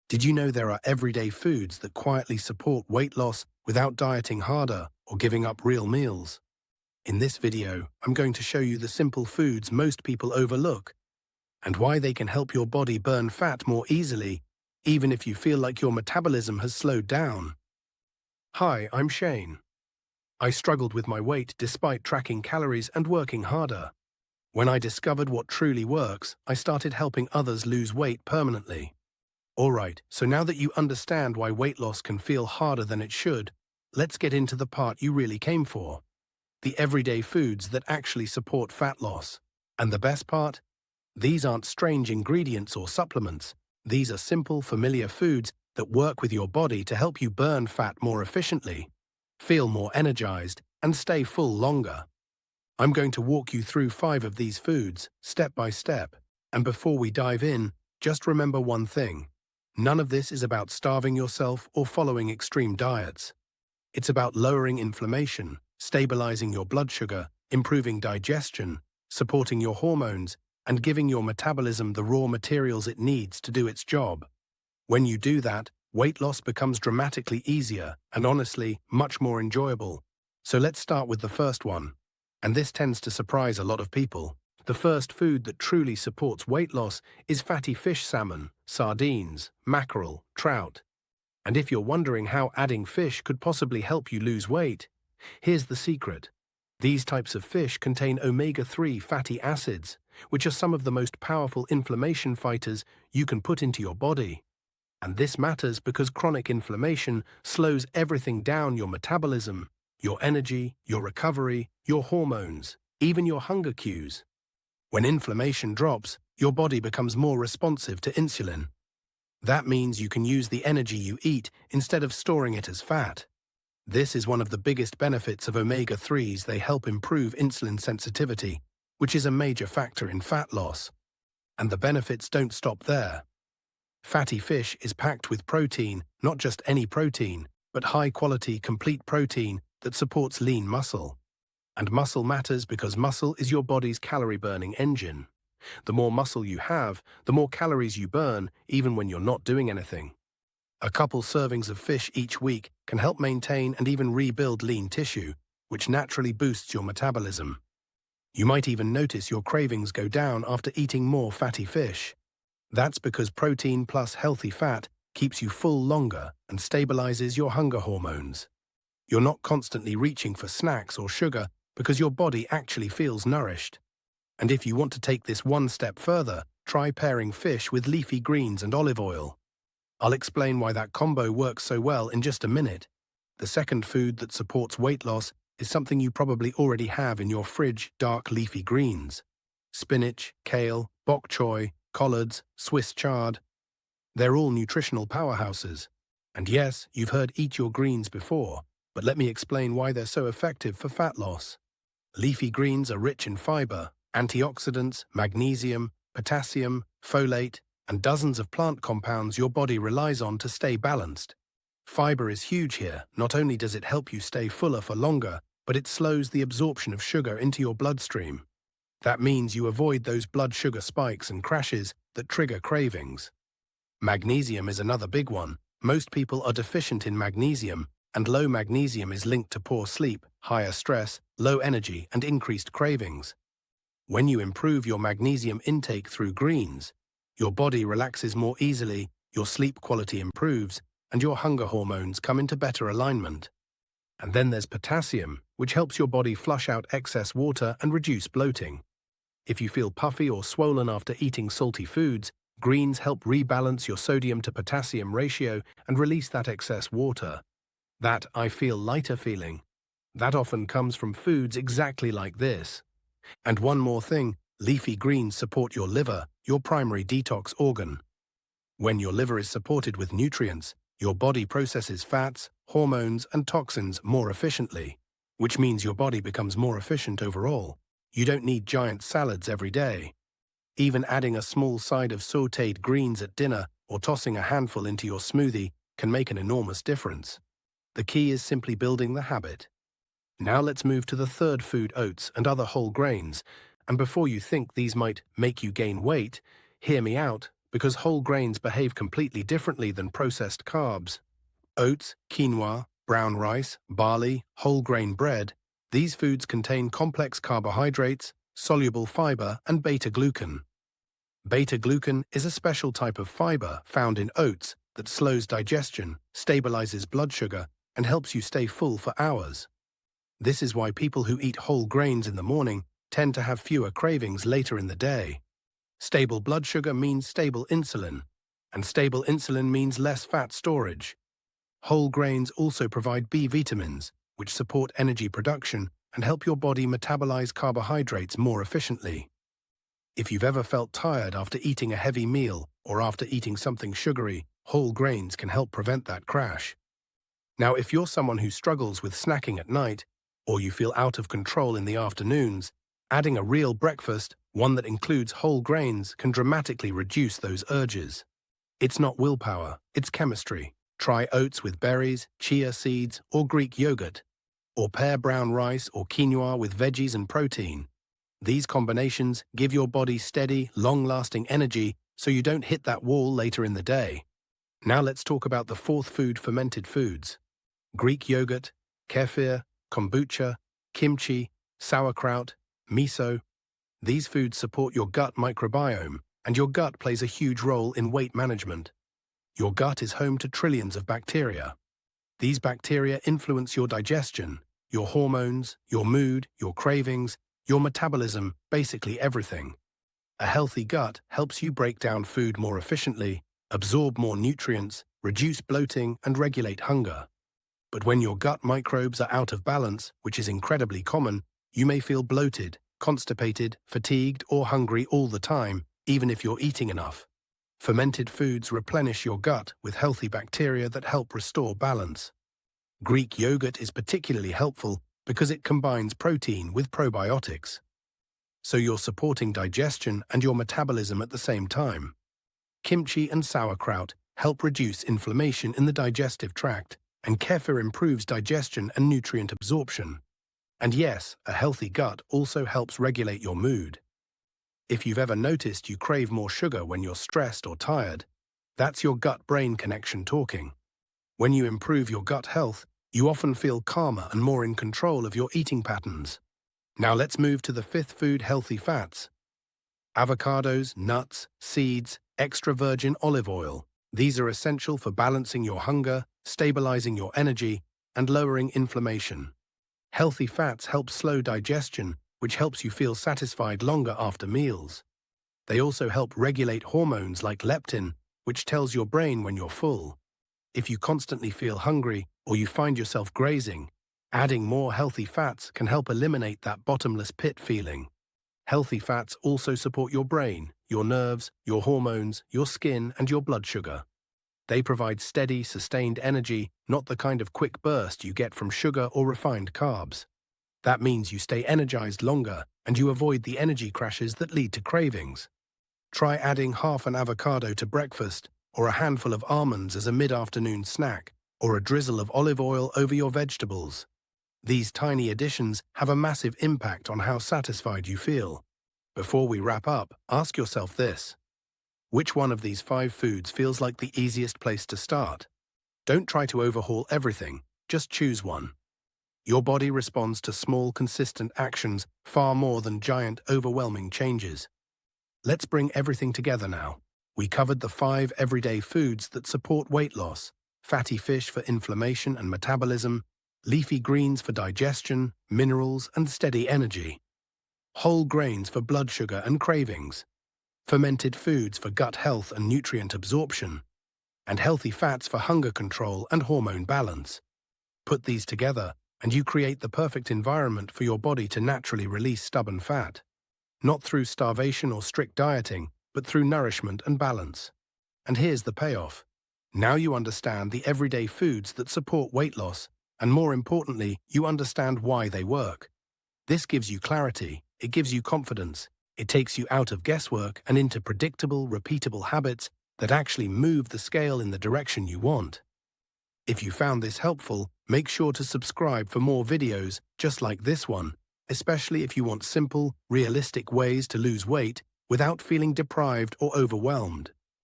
Did you know there are everyday foods that quietly support weight loss without dieting harder or giving up real meals? In this video, I'm going to show you the simple foods most people overlook and why they can help your body burn fat more easily, even if you feel like your metabolism has slowed down. Hi, I'm Shane. I struggled with my weight despite tracking calories and working harder. When I discovered what truly works, I started helping others lose weight permanently. Alright, so now that you understand why weight loss can feel harder than it should, let's get into the part you really came for. The everyday foods that actually support fat loss. And the best part? These aren't strange ingredients or supplements. These are simple, familiar foods that work with your body to help you burn fat more efficiently, feel more energized, and stay full longer. I'm going to walk you through 5 of these foods, step by step. And before we dive in, just remember one thing. None of this is about starving yourself or following extreme diets. It's about lowering inflammation, stabilizing your blood sugar, improving digestion, supporting your hormones, and giving your metabolism the raw materials it needs to do its job. When you do that, weight loss becomes dramatically easier and honestly, much more enjoyable. So let's start with the first one. And this tends to surprise a lot of people. The first food that truly supports weight loss is fatty fish salmon, sardines, mackerel, trout. And if you're wondering how adding fish could possibly help you lose weight, here's the secret. These types of fish contain omega-3 fatty acids, which are some of the most powerful inflammation fighters you can put into your body. And this matters because chronic inflammation slows everything down: your metabolism, your energy, your recovery, your hormones, even your hunger cues. When inflammation drops, your body becomes more responsive to insulin. That means you can use the energy you eat instead of storing it as fat. This is one of the biggest benefits of omega-3s. They help improve insulin sensitivity, which is a major factor in fat loss. And the benefits don't stop there. Fatty fish is packed with protein, not just any protein, but high-quality, complete protein that supports lean muscle. And muscle matters because muscle is your body's calorie-burning engine. The more muscle you have, the more calories you burn, even when you're not doing anything. A couple servings of fish each week can help maintain and even rebuild lean tissue, which naturally boosts your metabolism. You might even notice your cravings go down after eating more fatty fish. That's because protein plus healthy fat keeps you full longer and stabilizes your hunger hormones. You're not constantly reaching for snacks or sugar because your body actually feels nourished. And if you want to take this one step further, try pairing fish with leafy greens and olive oil. I'll explain why that combo works so well in just a minute. The second food that supports weight loss is something you probably already have in your fridge: dark leafy greens. Spinach, kale, bok choy, collards, Swiss chard. They're all nutritional powerhouses. And yes, you've heard "eat your greens" before, but let me explain why they're so effective for fat loss. Leafy greens are rich in fiber, antioxidants, magnesium, potassium, folate, and dozens of plant compounds your body relies on to stay balanced. Fiber is huge here. Not only does it help you stay fuller for longer, but it slows the absorption of sugar into your bloodstream. That means you avoid those blood sugar spikes and crashes that trigger cravings. Magnesium is another big one. Most people are deficient in magnesium, and low magnesium is linked to poor sleep, higher stress, low energy, and increased cravings. When you improve your magnesium intake through greens, your body relaxes more easily, your sleep quality improves, and your hunger hormones come into better alignment. And then there's potassium, which helps your body flush out excess water and reduce bloating. If you feel puffy or swollen after eating salty foods, greens help rebalance your sodium to potassium ratio and release that excess water. That "I feel lighter" feeling, that often comes from foods exactly like this. And one more thing, leafy greens support your liver, your primary detox organ. When your liver is supported with nutrients, your body processes fats, hormones, and toxins more efficiently, which means your body becomes more efficient overall. You don't need giant salads every day. Even adding a small side of sautéed greens at dinner or tossing a handful into your smoothie can make an enormous difference. The key is simply building the habit. Now let's move to the third food: oats and other whole grains. And before you think these might make you gain weight, hear me out. because whole grains behave completely differently than processed carbs. Oats, quinoa, brown rice, barley, whole grain bread, these foods contain complex carbohydrates, soluble fiber, and beta-glucan. Beta-glucan is a special type of fiber found in oats that slows digestion, stabilizes blood sugar, and helps you stay full for hours. This is why people who eat whole grains in the morning tend to have fewer cravings later in the day. Stable blood sugar means stable insulin, and stable insulin means less fat storage. Whole grains also provide B vitamins, which support energy production and help your body metabolize carbohydrates more efficiently. If you've ever felt tired after eating a heavy meal or after eating something sugary, whole grains can help prevent that crash. Now, if you're someone who struggles with snacking at night, or you feel out of control in the afternoons, adding a real breakfast, one that includes whole grains, can dramatically reduce those urges. It's not willpower, it's chemistry. Try oats with berries, chia seeds, or Greek yogurt. Or pair brown rice or quinoa with veggies and protein. These combinations give your body steady, long-lasting energy so you don't hit that wall later in the day. Now let's talk about the fourth food: fermented foods. Greek yogurt, kefir, kombucha, kimchi, sauerkraut, miso. These foods support your gut microbiome, and your gut plays a huge role in weight management. Your gut is home to trillions of bacteria. These bacteria influence your digestion, your hormones, your mood, your cravings, your metabolism, basically everything. A healthy gut helps you break down food more efficiently, absorb more nutrients, reduce bloating, and regulate hunger. But when your gut microbes are out of balance, which is incredibly common, you may feel bloated, constipated, fatigued, or hungry all the time, even if you're eating enough. Fermented foods replenish your gut with healthy bacteria that help restore balance. Greek yogurt is particularly helpful because it combines protein with probiotics. So you're supporting digestion and your metabolism at the same time. Kimchi and sauerkraut help reduce inflammation in the digestive tract, and kefir improves digestion and nutrient absorption. And yes, a healthy gut also helps regulate your mood. If you've ever noticed you crave more sugar when you're stressed or tired, that's your gut-brain connection talking. When you improve your gut health, you often feel calmer and more in control of your eating patterns. Now let's move to the fifth food: healthy fats. Avocados, nuts, seeds, extra virgin olive oil. These are essential for balancing your hunger, stabilizing your energy, and lowering inflammation. Healthy fats help slow digestion, which helps you feel satisfied longer after meals. They also help regulate hormones like leptin, which tells your brain when you're full. If you constantly feel hungry or you find yourself grazing, adding more healthy fats can help eliminate that bottomless pit feeling. Healthy fats also support your brain, your nerves, your hormones, your skin, and your blood sugar. They provide steady, sustained energy, not the kind of quick burst you get from sugar or refined carbs. That means you stay energized longer and you avoid the energy crashes that lead to cravings. Try adding half an avocado to breakfast, or a handful of almonds as a mid-afternoon snack, or a drizzle of olive oil over your vegetables. These tiny additions have a massive impact on how satisfied you feel. Before we wrap up, ask yourself this: which one of these 5 foods feels like the easiest place to start? Don't try to overhaul everything, just choose one. Your body responds to small, consistent actions far more than giant, overwhelming changes. Let's bring everything together now. We covered the 5 everyday foods that support weight loss: fatty fish for inflammation and metabolism, leafy greens for digestion, minerals, and steady energy, whole grains for blood sugar and cravings, fermented foods for gut health and nutrient absorption, and healthy fats for hunger control and hormone balance. Put these together, and you create the perfect environment for your body to naturally release stubborn fat. Not through starvation or strict dieting, but through nourishment and balance. And here's the payoff. Now you understand the everyday foods that support weight loss, and more importantly, you understand why they work. This gives you clarity, it gives you confidence, it takes you out of guesswork and into predictable, repeatable habits that actually move the scale in the direction you want. If you found this helpful, make sure to subscribe for more videos just like this one, especially if you want simple, realistic ways to lose weight without feeling deprived or overwhelmed.